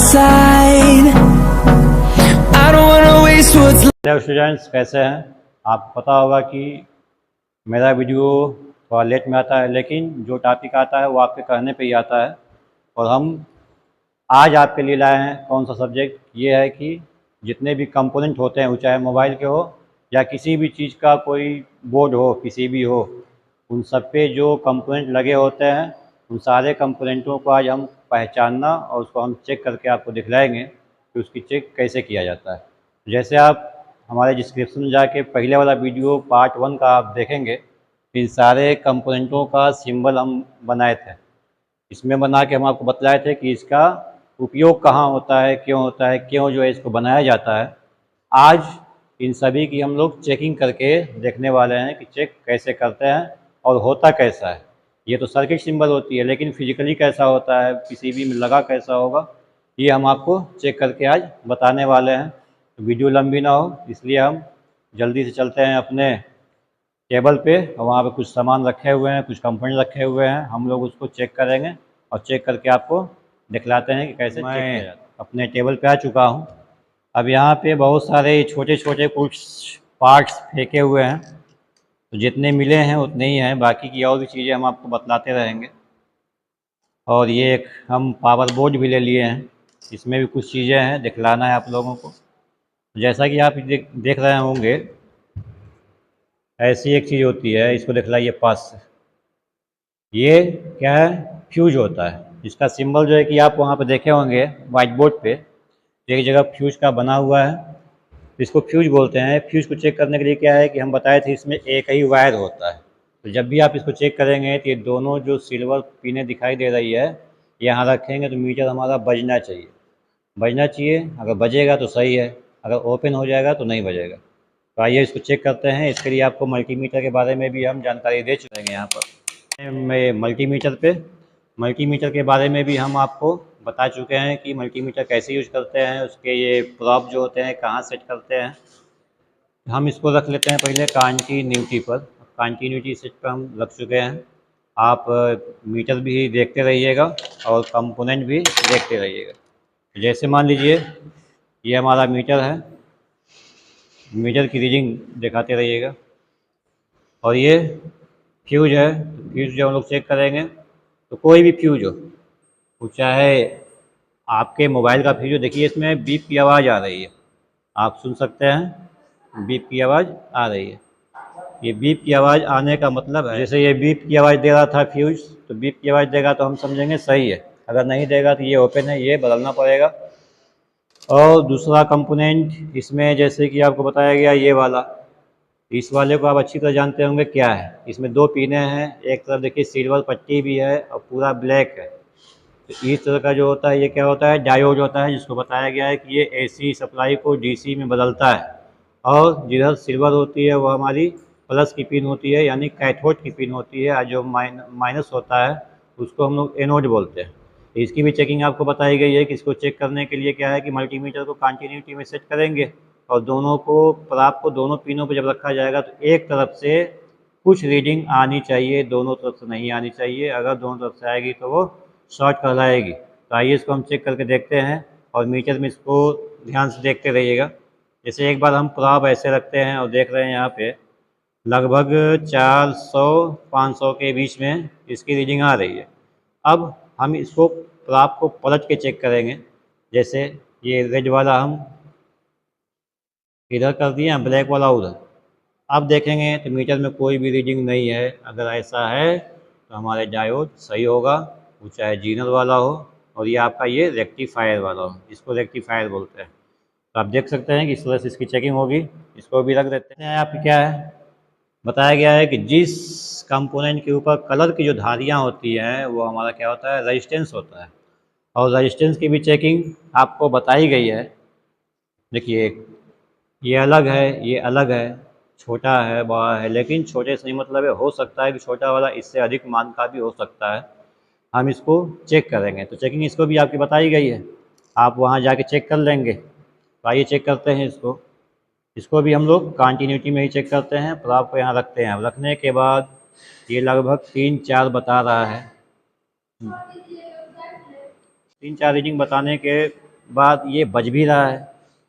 side. I don't wanna waste what's left. Hello students, कैसे हैं? आपको पता होगा कि मेरा वीडियो थोड़ा लेट में आता है, लेकिन जो टॉपिक आता है वो आपके कहने पे ही आता है। और हम आज आपके लिए लाए हैं कौन सा सब्जेक्ट, ये है कि जितने भी कंपोनेंट होते हैं, वो चाहे मोबाइल के हो या किसी भी चीज़ का कोई बोर्ड हो, किसी भी हो, उन सब पे जो कंपोनेंट लगे होते हैं, उन सारे कंपोनेंटों को आज हम पहचानना और उसको हम चेक करके आपको दिखलाएंगे कि उसकी चेक कैसे किया जाता है। जैसे आप हमारे डिस्क्रिप्शन में जाके पहले वाला वीडियो पार्ट 1 का आप देखेंगे, इन सारे कंपोनेंटों का सिंबल हम बनाए थे। इसमें बना के हम आपको बतलाए थे कि इसका उपयोग कहाँ होता है, क्यों जो है इसको बनाया जाता है। आज इन सभी की हम लोग चेकिंग करके देखने वाले हैं कि चेक कैसे करते हैं और होता कैसा है। ये तो सर्किट सिंबल होती है, लेकिन फिजिकली कैसा होता है, पीसीबी में लगा कैसा होगा, ये हम आपको चेक करके आज बताने वाले हैं। तो वीडियो लंबी ना हो, इसलिए हम जल्दी से चलते हैं अपने टेबल पे। और वहाँ पे कुछ सामान रखे हुए हैं, कुछ कंपोनेंट रखे हुए हैं, हम लोग उसको चेक करेंगे और चेक करके आपको दिखलाते हैं कि कैसे चेक किया जाता है। अपने टेबल पे आ चुका हूँ। अब यहाँ पे बहुत सारे छोटे छोटे कुछ पार्ट्स फेंके हुए हैं, तो जितने मिले हैं उतने ही हैं, बाकी की और भी चीज़ें हम आपको बतलाते रहेंगे। और ये एक हम पावर बोर्ड भी ले लिए हैं, इसमें भी कुछ चीज़ें हैं, दिखलाना है आप लोगों को। जैसा कि आप देख रहे होंगे, ऐसी एक चीज़ होती है, इसको दिखलाइए पास से। ये क्या है? फ्यूज होता है। इसका सिंबल जो है कि आप वहाँ पे देखे होंगे वाइट बोर्ड पे, एक जगह फ्यूज का बना हुआ है, तो इसको फ्यूज बोलते हैं। फ्यूज को चेक करने के लिए क्या है कि हम बताए थे इसमें एक ही वायर होता है। तो जब भी आप इसको चेक करेंगे तो ये दोनों जो सिल्वर पिने दिखाई दे रही है, यहाँ रखेंगे तो मीटर हमारा बजना चाहिए। अगर बजेगा तो सही है, अगर ओपन हो जाएगा तो नहीं बजेगा। तो आइए इसको चेक करते हैं। इसके लिए आपको मल्टीमीटर के बारे में भी हम जानकारी दे चुके हैं। यहाँ पर मैं मल्टीमीटर के बारे में भी हम आपको बता चुके हैं कि मल्टीमीटर कैसे यूज करते हैं, उसके ये प्रॉप जो होते हैं कहाँ सेट करते हैं। हम इसको रख लेते हैं पहले कंटिन्यूटी पर। कंटिन्यूटी सेट पर हम रख चुके हैं। आप मीटर भी देखते रहिएगा और कंपोनेंट भी देखते रहिएगा। जैसे मान लीजिए ये हमारा मीटर है, मीटर की रीडिंग दिखाते रहिएगा। और ये फ्यूज है, फ्यूज जो हम लोग चेक करेंगे, तो कोई भी फ्यूज हो, वो चाहे आपके मोबाइल का फ्यूज हो, देखिए इसमें बीप की आवाज़ आ रही है, आप सुन सकते हैं बीप की आवाज़ आ रही है। ये बीप की आवाज़ आने का मतलब है, जैसे ये बीप की आवाज़ दे रहा था फ्यूज, तो बीप की आवाज़ देगा तो हम समझेंगे सही है, अगर नहीं देगा तो ये ओपन है, ये बदलना पड़ेगा। और दूसरा कंपोनेंट इसमें जैसे कि आपको बताया गया ये वाला, इस वाले को आप अच्छी तरह जानते होंगे क्या है। इसमें दो पिने हैं, एक तरफ देखिए सिल्वर पट्टी भी है और पूरा ब्लैक है। तो इस तरह का जो होता है, ये क्या होता है? डायोड होता है, जिसको बताया गया है कि ये एसी सप्लाई को डीसी में बदलता है। और जिधर सिल्वर होती है वो हमारी प्लस की पिन होती है, यानी कैथोड की पिन होती है, और जो माइनस होता है उसको हम लोग एनोड बोलते हैं। इसकी भी चेकिंग आपको बताई गई है कि इसको चेक करने के लिए क्या है कि मल्टीमीटर को कंटिन्यूटी में सेट करेंगे और दोनों को प्राप को दोनों पिनों पर जब रखा जाएगा तो एक तरफ से कुछ रीडिंग आनी चाहिए, दोनों तरफ से नहीं आनी चाहिए। अगर दोनों तरफ से आएगी तो वो शॉर्ट कहलाएगी। तो आइए इसको हम चेक करके देखते हैं और मीटर में इसको ध्यान से देखते रहिएगा। जैसे एक बार हम प्राप ऐसे रखते हैं और देख रहे हैं यहाँ पे लगभग 400-500 के बीच में इसकी रीडिंग आ रही है। अब हम इसको प्राप को पलट के चेक करेंगे। जैसे ये रेड वाला हम इधर कर दिए, ब्लैक वाला उधर। अब देखेंगे तो मीटर में कोई भी रीडिंग नहीं है। अगर ऐसा है तो हमारे डायोड सही होगा, वो चाहे जीनर वाला हो और ये आपका ये रेक्टिफायर वाला हो, इसको रेक्टिफायर बोलते हैं। तो आप देख सकते हैं कि इस तरह से इसकी चेकिंग होगी। इसको भी रख देते हैं। आप क्या है बताया गया है कि जिस कंपोनेंट के ऊपर कलर की जो धारियाँ होती हैं वो हमारा क्या होता है? रेजिस्टेंस होता है। और रेजिस्टेंस की भी चेकिंग आपको बताई गई है। देखिए ये अलग है, ये अलग है, छोटा है, बड़ा है, लेकिन छोटे से नहीं मतलब है, हो सकता है कि छोटा वाला इससे अधिक मान का भी हो सकता है। हम इसको चेक करेंगे, तो चेकिंग इसको भी आपकी बताई गई है, आप वहाँ जाके चेक कर लेंगे। तो आइए चेक करते हैं इसको भी हम लोग कंटिन्यूटी में ही चेक करते हैं। तो आपको यहाँ रखते हैं, रखने के बाद ये लगभग 3-4 बता रहा है। 3-4 रीडिंग बताने के बाद ये बज भी रहा है।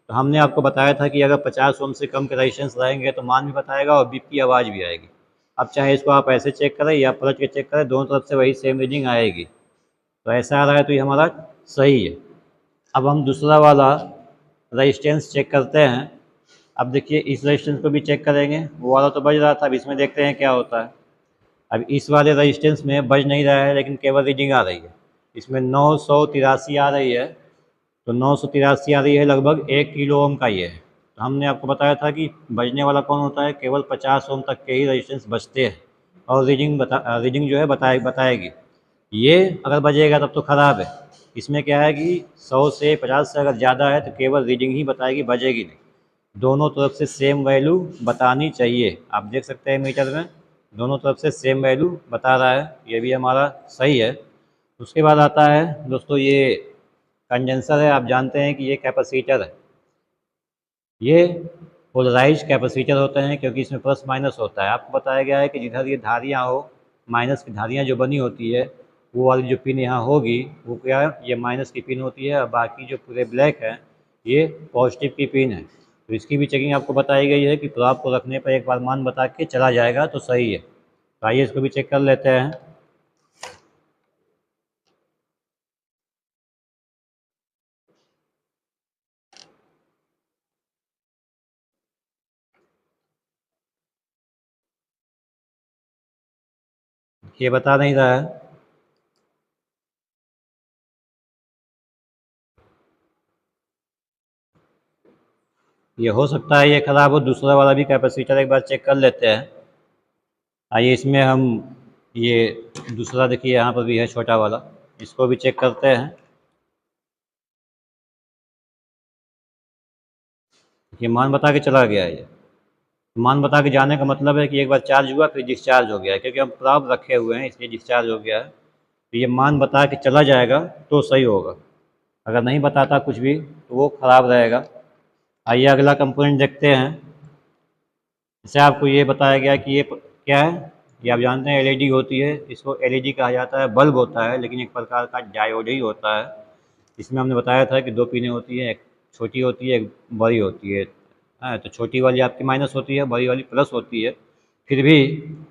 तो हमने आपको बताया था कि अगर 50 ओम से कम के रेजिस्टेंस रहेंगे तो मान भी बताएगा और बीप की आवाज़ भी आएगी। अब चाहे इसको आप ऐसे चेक करें या पलट के चेक करें, दोनों तरफ से वही सेम रीडिंग आएगी। तो ऐसा आ रहा है तो ये हमारा सही है। अब हम दूसरा वाला रेजिस्टेंस चेक करते हैं। अब देखिए इस रेजिस्टेंस को भी चेक करेंगे, वो वाला तो बज रहा था, अब इसमें देखते हैं क्या होता है। अब इस वाले रेजिस्टेंस में बज नहीं रहा है लेकिन केवल रीडिंग आ रही है, इसमें 983 आ रही है। तो 983 आ रही है, लगभग 1 किलो ओम का ये है। तो हमने आपको बताया था कि बजने वाला कौन होता है, केवल 50 ओम तक के ही रेजिस्टेंस बजते हैं और रीडिंग जो है बताएगी। ये अगर बजेगा तब तो ख़राब है। इसमें क्या है कि 100 से 50 से अगर ज़्यादा है तो केवल रीडिंग ही बताएगी, बजेगी नहीं। दोनों तरफ से सेम वैल्यू बतानी चाहिए। आप देख सकते हैं मीटर में दोनों तरफ से सेम वैल्यू बता रहा है, ये भी हमारा सही है। उसके बाद आता है दोस्तों ये कंडेंसर है। आप जानते हैं कि ये कैपेसिटर है। ये पोलराइज कैपेसिटर होते हैं क्योंकि इसमें प्लस माइनस होता है। आपको बताया गया है कि जिधर ये धारियाँ हो, माइनस की धारियाँ जो बनी होती है, वो वाली जो पिन यहाँ होगी वो क्या है, ये माइनस की पिन होती है और बाकी जो पूरे ब्लैक है ये पॉजिटिव की पिन है। तो इसकी भी चेकिंग आपको बताई गई है कि प्रॉब को रखने पर एक बार मान बता के चला जाएगा तो सही है। तो आइए इसको भी चेक कर लेते हैं। ये बता नहीं रहा है। ये हो सकता है ये ख़राब हो। दूसरा वाला भी कैपेसिटर एक बार चेक कर लेते हैं। आइए इसमें हम ये दूसरा देखिए यहाँ पर भी है छोटा वाला, इसको भी चेक करते हैं। ये मान बता के चला गया है। ये मान बता के जाने का मतलब है कि एक बार चार्ज हुआ फिर डिस्चार्ज हो गया है, क्योंकि हम प्रॉब रखे हुए हैं इसलिए डिस्चार्ज हो गया है। तो ये मान बता के चला जाएगा तो सही होगा, अगर नहीं बताता कुछ भी तो वो ख़राब रहेगा। आइए अगला कंपोनेंट देखते हैं। जैसे आपको ये बताया गया कि ये क्या है, ये आप जानते हैं एलईडी होती है। इसको एलईडी कहा जाता है, बल्ब होता है लेकिन एक प्रकार का डायोड ही होता है। इसमें हमने बताया था कि दो पिनें होती हैं, एक छोटी होती है एक बड़ी होती है। हाँ, तो छोटी वाली आपकी माइनस होती है, बड़ी वाली प्लस होती है। फिर भी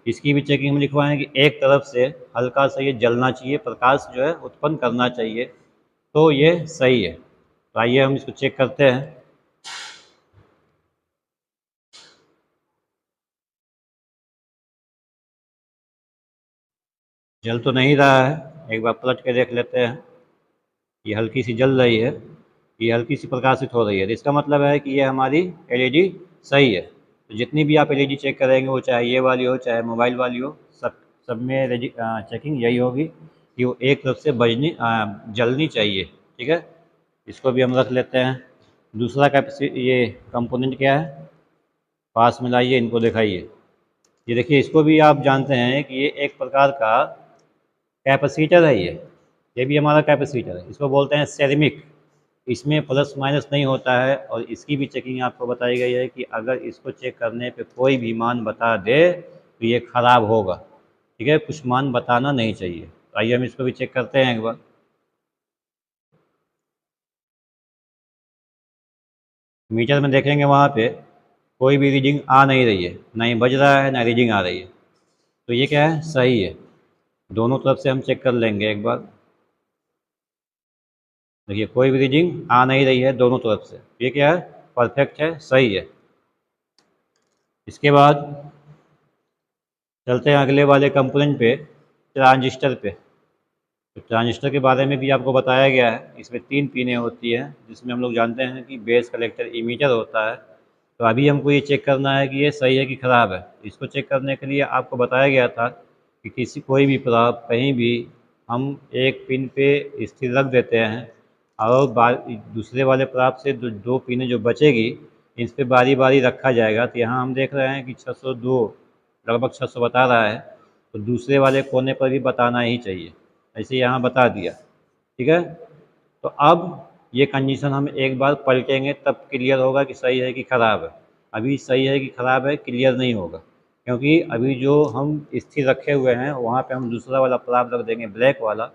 इसकी भी चेकिंग हम लिखवाएं कि एक तरफ से हल्का सा ये जलना चाहिए, प्रकाश जो है उत्पन्न करना चाहिए, तो ये सही है। तो आइए हम इसको चेक करते हैं। जल तो नहीं रहा है, एक बार पलट के देख लेते हैं। ये हल्की सी जल रही है, ये हल्की सी प्रकाशित हो रही है, तो इसका मतलब है कि ये हमारी एलईडी सही है। तो जितनी भी आप एलईडी चेक करेंगे, वो चाहे ये वाली हो चाहे मोबाइल वाली हो, सब में चेकिंग यही होगी कि वो एक तरफ से जलनी चाहिए। ठीक है, इसको भी हम रख लेते हैं। दूसरा ये कंपोनेंट क्या है, पास में लाइए, इनको दिखाइए। ये देखिए, इसको भी आप जानते हैं कि ये एक प्रकार का कैपेसिटर है। ये भी हमारा कैपेसिटर है, इसको बोलते हैं सेरेमिक। इसमें प्लस माइनस नहीं होता है और इसकी भी चेकिंग आपको बताई गई है कि अगर इसको चेक करने पे कोई भी मान बता दे तो ये ख़राब होगा। ठीक है, कुछ मान बताना नहीं चाहिए। तो आइए हम इसको भी चेक करते हैं एक बार। मीटर में देखेंगे वहाँ पे कोई भी रीडिंग आ नहीं रही है, ना ही बज रहा है ना रीडिंग आ रही है। तो ये क्या है, सही है। दोनों तरफ से हम चेक कर लेंगे एक बार। देखिए कोई भी रीडिंग आ नहीं रही है दोनों तरफ से, ये क्या है, परफेक्ट है, सही है। इसके बाद चलते हैं अगले वाले कंपोनेंट पे, ट्रांजिस्टर पे। तो ट्रांजिस्टर के बारे में भी आपको बताया गया है। इसमें 3 पिनें होती हैं, जिसमें हम लोग जानते हैं कि बेस, कलेक्टर, इमीटर होता है। तो अभी हमको ये चेक करना है कि ये सही है कि ख़राब है। इसको चेक करने के लिए आपको बताया गया था कि कोई भी प्रॉब कहीं भी हम एक पिन पे स्थिर रख देते हैं और दूसरे वाले प्रॉब से दो पिनें जो बचेगी, इस पर बारी बारी रखा जाएगा। तो यहाँ हम देख रहे हैं कि 602 लगभग 600 बता रहा है, तो दूसरे वाले कोने पर भी बताना ही चाहिए। ऐसे यहाँ बता दिया। ठीक है, तो अब ये कंडीशन हम एक बार पलटेंगे तब क्लियर होगा कि सही है कि ख़राब है। अभी सही है कि ख़राब है क्लियर नहीं होगा, क्योंकि अभी जो हम स्थिर रखे हुए हैं वहाँ पे हम दूसरा वाला प्रॉब रख देंगे, ब्लैक वाला।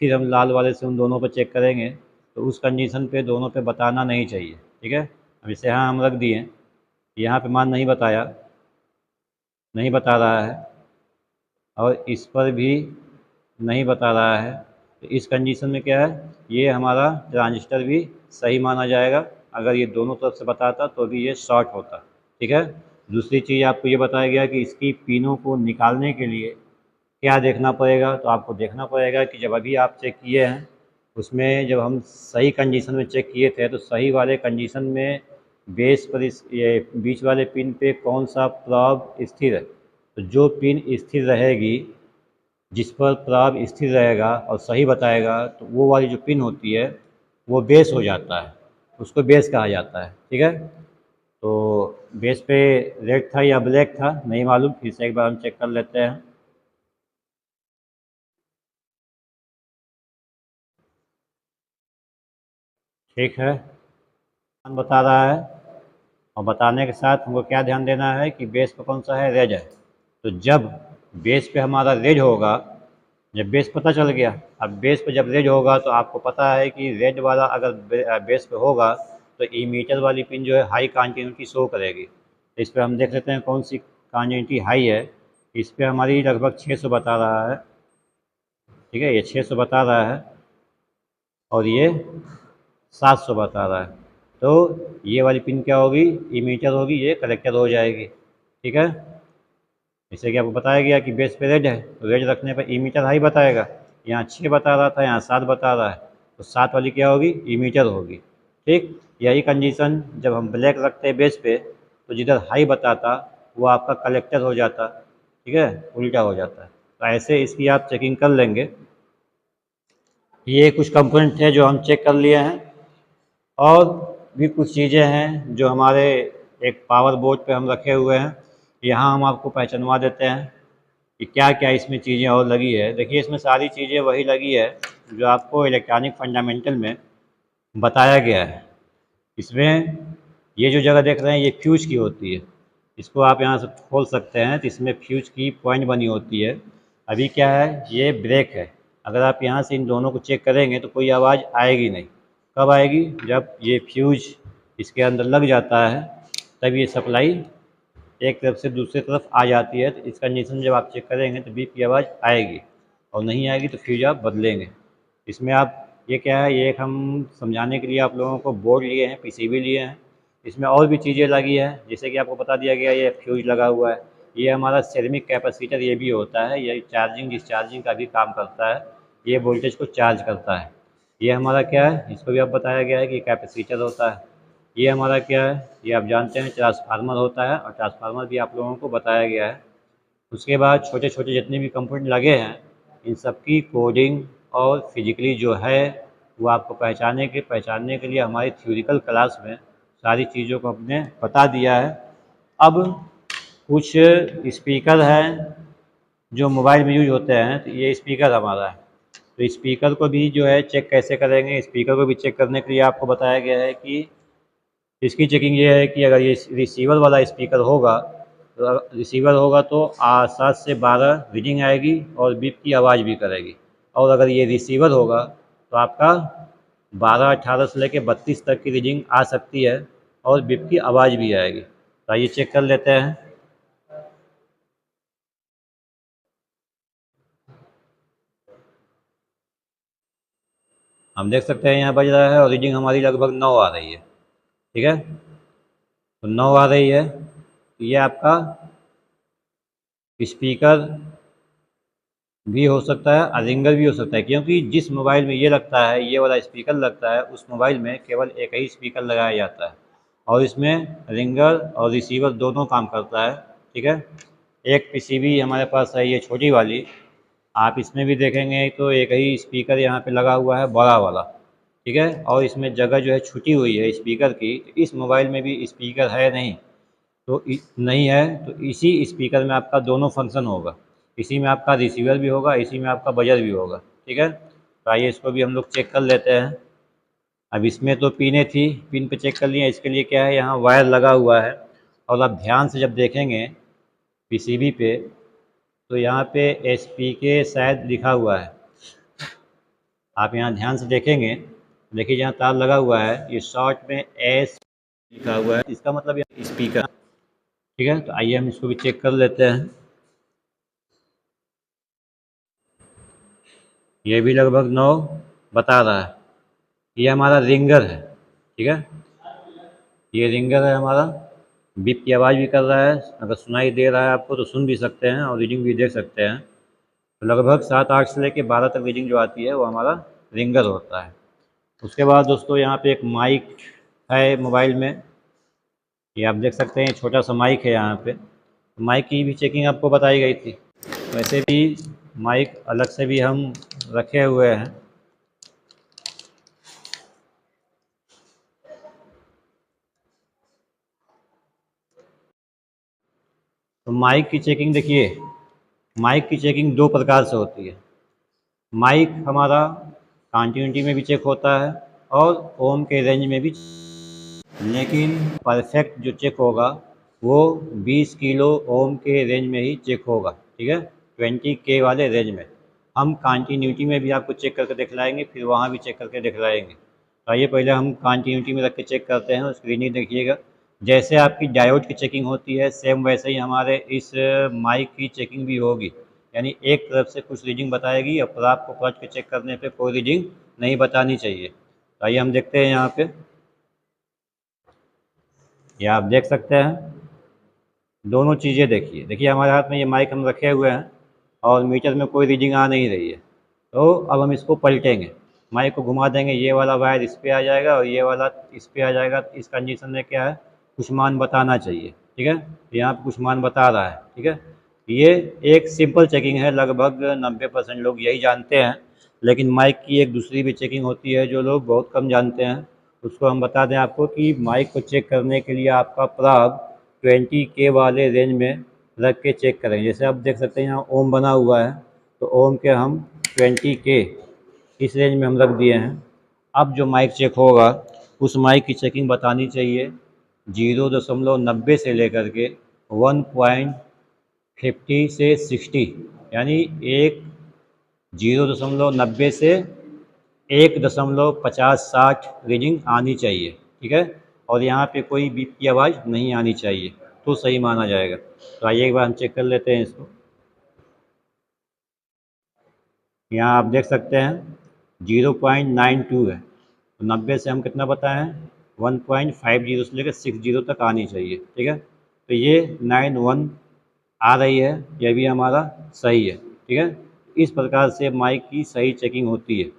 फिर हम लाल वाले से उन दोनों पर चेक करेंगे तो उस कंडीशन पे दोनों पे बताना नहीं चाहिए, ठीक है। अब इसे यहाँ हम रख दिए, यहाँ पे मान नहीं बताया, नहीं बता रहा है, और इस पर भी नहीं बता रहा है, तो इस कंडीशन में क्या है, ये हमारा ट्रांजिस्टर भी सही माना जाएगा। अगर ये दोनों तरफ से बताता तो भी ये शॉर्ट होता, ठीक है। दूसरी चीज़ आपको ये बताया गया कि इसकी पिनों को निकालने के लिए क्या देखना पड़ेगा, तो आपको देखना पड़ेगा कि जब अभी आप चेक किए हैं उसमें, जब हम सही कंडीशन में चेक किए थे तो सही वाले कंडीशन में बेस पर इस ये बीच वाले पिन पे कौन सा प्रॉब स्थिर है। तो जो पिन स्थिर रहेगी, जिस पर प्रॉब स्थिर रहेगा और सही बताएगा, तो वो वाली जो पिन होती है वो बेस हो जाता है, उसको बेस कहा जाता है, ठीक है। तो बेस पे रेड था या ब्लैक था नहीं मालूम, फिर से एक बार हम चेक कर लेते हैं। ठीक है, बता रहा है, और बताने के साथ हमको क्या ध्यान देना है कि बेस पे कौन सा है, रेड है। तो जब बेस पे हमारा रेड होगा, जब बेस पता चल गया, अब बेस पे जब रेड होगा तो आपको पता है कि रेड वाला अगर बेस पे होगा तो इमीटर वाली पिन जो है हाई कॉन्टिन्यूटी शो करेगी। तो इस पर हम देख लेते हैं कौन सी कॉन्टिन्यूटी हाई है। इस पर हमारी लगभग 600 बता रहा है, ठीक है, ये 600 बता रहा है, और ये 700 बता रहा है। तो ये वाली पिन क्या होगी, इमीटर होगी, ये कलेक्टर हो जाएगी, ठीक है। जैसे कि आपको बताया गया कि बेस पे रेड है, तो रेड रखने पर इमीटर हाई बताएगा। यहाँ 6 बता रहा था, यहाँ 7 बता रहा है, तो 7 वाली क्या होगी, इमीटर होगी, ठीक। यही कंडीशन जब हम ब्लैक रखते हैं बेस पे, तो जिधर हाई बताता वो आपका कलेक्टर हो जाता, ठीक है, उल्टा हो जाता है। तो ऐसे इसकी आप चेकिंग कर लेंगे। ये कुछ कंपोनेंट है जो हम चेक कर लिए हैं, और भी कुछ चीज़ें हैं जो हमारे एक पावर बोर्ड पे हम रखे हुए हैं। यहाँ हम आपको पहचानवा देते हैं कि क्या क्या इसमें चीज़ें और लगी है। देखिए, इसमें सारी चीज़ें वही लगी है जो आपको इलेक्ट्रॉनिक फंडामेंटल में बताया गया है। इसमें ये जो जगह देख रहे हैं ये फ्यूज की होती है, इसको आप यहाँ से खोल सकते हैं, तो इसमें फ्यूज की पॉइंट बनी होती है। अभी क्या है, ये ब्रेक है, अगर आप यहाँ से इन दोनों को चेक करेंगे तो कोई आवाज़ आएगी नहीं। कब आएगी, जब ये फ्यूज इसके अंदर लग जाता है, तब ये सप्लाई एक तरफ से दूसरी तरफ आ जाती है। तो इस कंडीशन जब आप चेक करेंगे तो बीप की आवाज़ आएगी, और नहीं आएगी तो फ्यूज आप बदलेंगे। इसमें आप, ये क्या है, ये एक हम समझाने के लिए आप लोगों को बोर्ड लिए हैं, पीसीबी लिए हैं। इसमें और भी चीज़ें लगी हैं, जैसे कि आपको बता दिया गया ये फ्यूज लगा हुआ है, ये हमारा सेरेमिक कैपेसिटर ये भी होता है, ये चार्जिंग डिस्चार्जिंग का भी काम करता है, ये वोल्टेज को चार्ज करता है। ये हमारा क्या है, इसको भी आप बताया गया है कि कैपेसिटर होता है। ये हमारा क्या है, ये आप जानते हैं ट्रांसफार्मर होता है, और ट्रांसफार्मर भी आप लोगों को बताया गया है। उसके बाद छोटे छोटे जितने भी कंपोनेंट लगे हैं, इन सब की कोडिंग और फिजिकली जो है वो आपको पहचानने के लिए हमारी थ्योरिकल क्लास में सारी चीज़ों को हमने बता दिया है। अब कुछ स्पीकर हैं जो मोबाइल में यूज होते हैं, तो ये स्पीकर हमारा है। तो स्पीकर को भी जो है चेक कैसे करेंगे, स्पीकर को भी चेक करने के लिए आपको बताया गया है कि इसकी चेकिंग ये है कि अगर ये रिसीवर वाला स्पीकर होगा, तो रिसीवर होगा तो 7 से 12 रीडिंग आएगी और बीप की आवाज़ भी करेगी। और अगर ये रिसीवर होगा तो आपका 12-18 से लेकर 32 तक की रीडिंग आ सकती है, और बीप की आवाज़ भी आएगी। तो आइए चेक कर लेते हैं। हम देख सकते हैं यहाँ बज रहा है और रीडिंग हमारी लगभग 9 आ रही है, ठीक है। तो 9 आ रही है, तो ये आपका स्पीकर भी हो सकता है और रिंगर भी हो सकता है, क्योंकि जिस मोबाइल में ये लगता है, ये वाला स्पीकर लगता है, उस मोबाइल में केवल एक ही स्पीकर लगाया जाता है, और इसमें रिंगर और रिसीवर दोनों काम करता है, ठीक है। एक पीसीबी हमारे पास है, ये छोटी वाली, आप इसमें भी देखेंगे तो एक ही स्पीकर यहाँ पे लगा हुआ है, बड़ा वाला, ठीक है। और इसमें जगह जो है छुटी हुई है स्पीकर की। इस मोबाइल में भी स्पीकर है नहीं, तो नहीं है, तो इसी स्पीकर में आपका दोनों फंक्शन होगा, इसी में आपका रिसीवर भी होगा, इसी में आपका बजर भी होगा, ठीक है। तो आइए इसको भी हम लोग चेक कर लेते हैं। अब इसमें तो पिनें थी, पिन पे चेक कर लिए, इसके लिए क्या है, यहाँ वायर लगा हुआ है। और आप ध्यान से जब देखेंगे पीसीबी पे, तो यहाँ पे एसपीके शायद लिखा हुआ है, आप यहाँ ध्यान से देखेंगे देखिए जहाँ तार लगा हुआ है ये शॉर्ट में एस लिखा हुआ है, इसका मतलब ये स्पीकर। ठीक है, तो आइए हम इसको भी चेक कर लेते हैं। ये भी लगभग 9 बता रहा है। ये हमारा रिंगर है। ठीक है, ये रिंगर है हमारा, बीप की आवाज़ भी कर रहा है। अगर सुनाई दे रहा है आपको तो सुन भी सकते हैं और रीडिंग भी देख सकते हैं। तो लगभग 7-8 से लेकर 12 तक रीडिंग जो आती है वो हमारा रिंगर होता है। उसके बाद दोस्तों यहाँ पे एक माइक है मोबाइल में, ये आप देख सकते हैं, छोटा सा माइक है यहाँ पे। माइक की भी चेकिंग आपको बताई गई थी। वैसे भी माइक अलग से भी हम रखे हुए हैं। तो माइक की चेकिंग देखिए, माइक की चेकिंग 2 प्रकार से होती है। माइक हमारा कॉन्टिन्यूटी में भी चेक होता है और ओम के रेंज में भी, लेकिन परफेक्ट जो चेक होगा वो 20 किलो ओम के रेंज में ही चेक होगा। ठीक है, 20K वाले रेंज में। हम कॉन्टिन्यूटी में भी आपको चेक करके दिखलाएंगे, फिर वहाँ भी चेक करके दिखलाएंगे। तो आइए पहले हम कॉन्टिन्यूटी में रख के चेक करते हैं, स्क्रीनिंग देखिएगा। जैसे आपकी डायोड की चेकिंग होती है सेम वैसे ही हमारे इस माइक की चेकिंग भी होगी। यानी एक तरफ से कुछ रीडिंग बताएगी और आपको पलट के चेक करने पे कोई रीडिंग नहीं बतानी चाहिए। तो आइए हम देखते हैं यहाँ पे। ये आप देख सकते हैं, दोनों चीज़ें देखिए। देखिए हमारे हाथ में ये माइक हम रखे हुए हैं और मीटर में कोई रीडिंग आ नहीं रही है। तो अब हम इसको पलटेंगे, माइक को घुमा देंगे, ये वाला वायर इस पर आ जाएगा और ये वाला इस पर आ जाएगा। इस कंडीशन में क्या है, कुछ मान बताना चाहिए। ठीक है, यहाँ पर कुछ मान बता रहा है। ठीक है, ये एक सिंपल चेकिंग है, लगभग 90% लोग यही जानते हैं। लेकिन माइक की एक दूसरी भी चेकिंग होती है जो लोग बहुत कम जानते हैं। उसको हम बता दें आपको कि माइक को चेक करने के लिए आपका प्राग 20K वाले रेंज में रख के चेक करेंगे। जैसे आप देख सकते हैं यहाँ ओम बना हुआ है, तो ओम के हम 20K इस रेंज में हम रख दिए हैं। अब जो माइक चेक होगा उस माइक की चेकिंग बतानी चाहिए 0.90 से लेकर के 1.50 से 60, यानी 0.90 से 1.50-60 रीडिंग आनी चाहिए। ठीक है, और यहाँ पे कोई बीप की आवाज़ नहीं आनी चाहिए तो सही माना जाएगा। तो आइए एक बार हम चेक कर लेते हैं इसको। यहाँ आप देख सकते हैं 0.92 है, तो 90 से हम कितना बताएं, 1.50 से लेकर 60 तक आनी चाहिए। ठीक है, तो ये 91 आ रही है, यह भी हमारा सही है। ठीक है, इस प्रकार से माइक की सही चेकिंग होती है।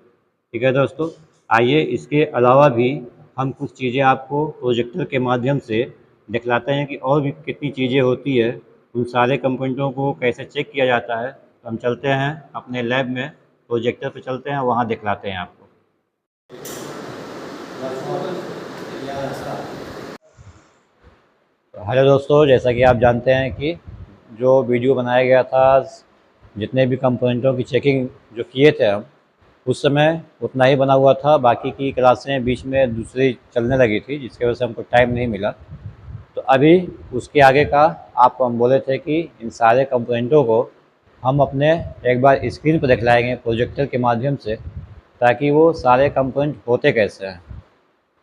ठीक है दोस्तों, आइए इसके अलावा भी हम कुछ चीज़ें आपको प्रोजेक्टर के माध्यम से दिखलाते हैं कि और भी कितनी चीज़ें होती है, उन सारे कंपोनेंटों को कैसे चेक किया जाता है। तो हम चलते हैं अपने लैब में, प्रोजेक्टर पे चलते हैं, वहाँ दिखलाते हैं आपको। हेलो दोस्तों, जैसा कि आप जानते हैं कि जो वीडियो बनाया गया था, जितने भी कंपोनेंटों की चेकिंग जो किए थे हम, उस समय उतना ही बना हुआ था। बाकी की क्लासें बीच में दूसरी चलने लगी थी जिसकी वजह से हमको टाइम नहीं मिला। तो अभी उसके आगे का आपको हम बोले थे कि इन सारे कंपोनेंटों को हम अपने एक बार स्क्रीन पर दिखलाएंगे प्रोजेक्टर के माध्यम से, ताकि वो सारे कंपोनेंट होते कैसे हैं।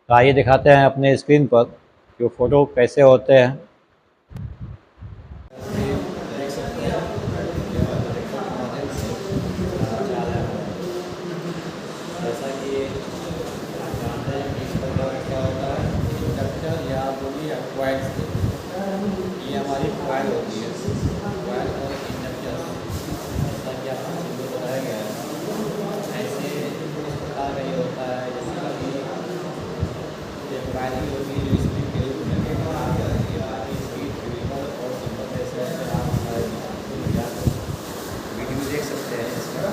तो आइए दिखाते हैं अपने स्क्रीन पर कि वो फ़ोटो कैसे होते हैं। जैसा कि आप जानते हैं कि इस प्रकार का क्या होता है, इंडक्टर या बोलिए कॉइल। ये हमारी कॉइल होती है, कॉइल और इंडक्टर। जैसा कि आपको सिंबल बताया गया है, ऐसे इस प्रकार का ये होता है। जैसे कि ये कॉइल की होती है जो स्पीड के रूप में काम करती है, बाकी स्पीड वेरिएबल और सिंबल जैसे ऐसे आप हमारे वीडियो देख सकते हैं। इसमें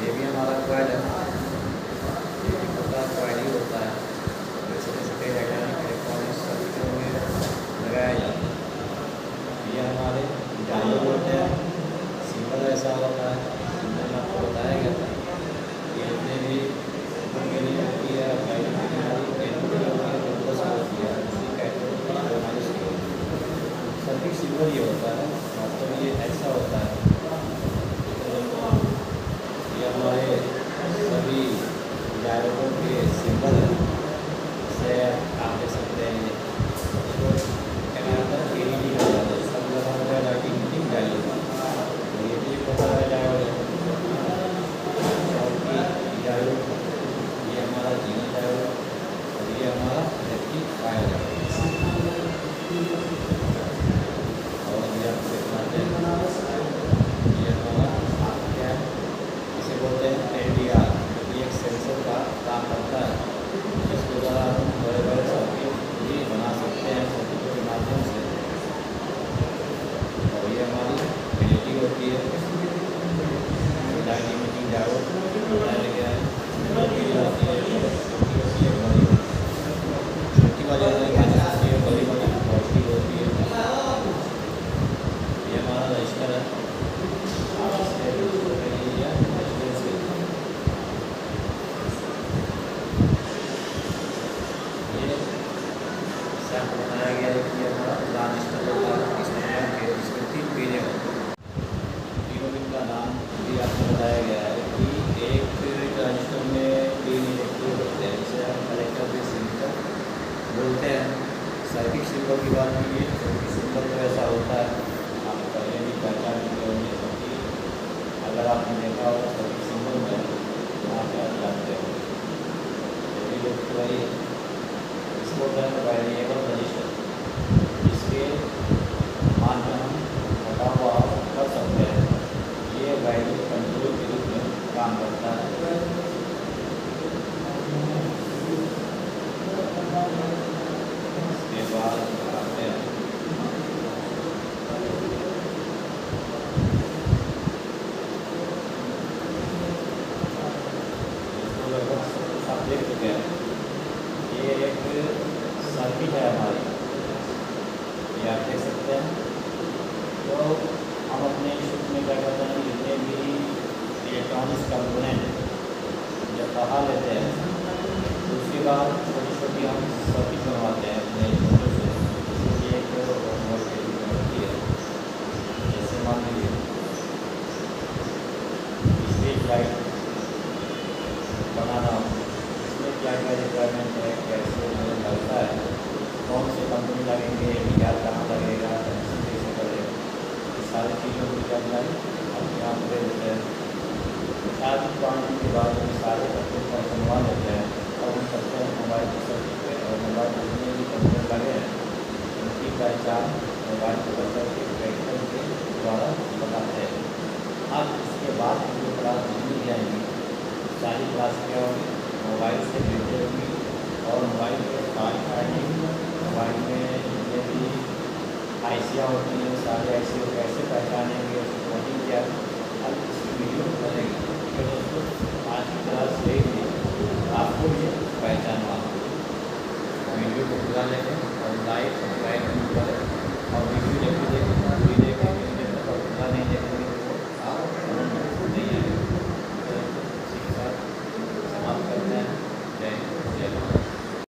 ये भी हमारा कॉइल है, कॉइल ही होता है। जैसे जैसे कई इलेक्ट्रॉनिक्स सर्किटों में लगाया जाता है। ये हमारे डायोड होते हैं, सिंबल ऐसा होता है, सिंबल आपको बताया गया था। ये जितने भी के लिए होती है, डायोड के लिए होती है, सर्किट सिंबल ये होता है, वास्तव में ये ऐसा होता है। ये हमारे सभी डायोडों के जैसे आपको बताया गया है कि ये हमारा लाल स्तर होता है इसमें इसमें 3 पिने होते हैं। तीनों पिन का नाम भी आपको बताया गया है कि एक ट्रांजिस्टर में 3 इलेक्ट्रोड होते हैं जिसे हम कलेक्टर पे सिलिकॉन बोलते हैं। सर्किट सिंबल की बात की है, सर्किट सिंबल तो ऐसा होता है, आप पहले भी पहचान चुके होंगे क्योंकि अगर आपने देखा होगा सर्किट सिंबल में आप क्या जानते हो यही लोग तो वही इसको कहते हैं वेरिएबल रजिस्टर। इसके मान में हम घटा हुआ कर सकते हैं। ये वैल्यू कंट्रोल के रूप में काम करता है। इसके बाद आते हैं इसको लगभग सब कुछ आप देख चुके हैं। ये एक सर्किट है हमारी, ये आप देख सकते हैं। तो हम अपने शिफ्ट में क्या करते हैं, जितने भी इलेक्ट्रॉनिक्स कंपोनेंट जब बढ़ा लेते हैं तो उसके बाद छोटी छोटी हम सर्किट बनवाते हैं अपने छोटे से, जिसकी एक वोल्टेज होती है। जैसे मान लीजिए स्ट्रीट लाइट बनाना, इसमें क्या क्या रिक्वायरमेंट है, कैसे हमें लगता है, कौन से कंपनी लगेंगे, यार कहाँ लगेगा, कनेक्शन कैसे करेगा, ये सारी चीज़ों की जानकारी हम यहाँ पर दे देते हैं। शादी पाने के बाद हम सारे कंपनी का बनवा लेते हैं और उन सबसे मोबाइल के सर्टिफिकेट और मोबाइल जितने भी कंपनी लगे हैं उनकी पहचान मोबाइल के बदल के ट्रैक्टर के द्वारा बताते हैं। अब इसके बाद जो क्लास जितनी जाएंगी सारी क्लास क्या होगी, मोबाइल से रिलेटेड होगी और मोबाइल के फाइल फाइलिंग, मोबाइल में जितने भी आईसियाँ होती हैं सारी आईसी को कैसे पहचानेंगे, उसकी कोडिंग क्या है, अब इसकी वीडियो बनेगी। तो दोस्तों आज की क्लास यही थी, आपको ये पहचानना वीडियो को पूरा लेकर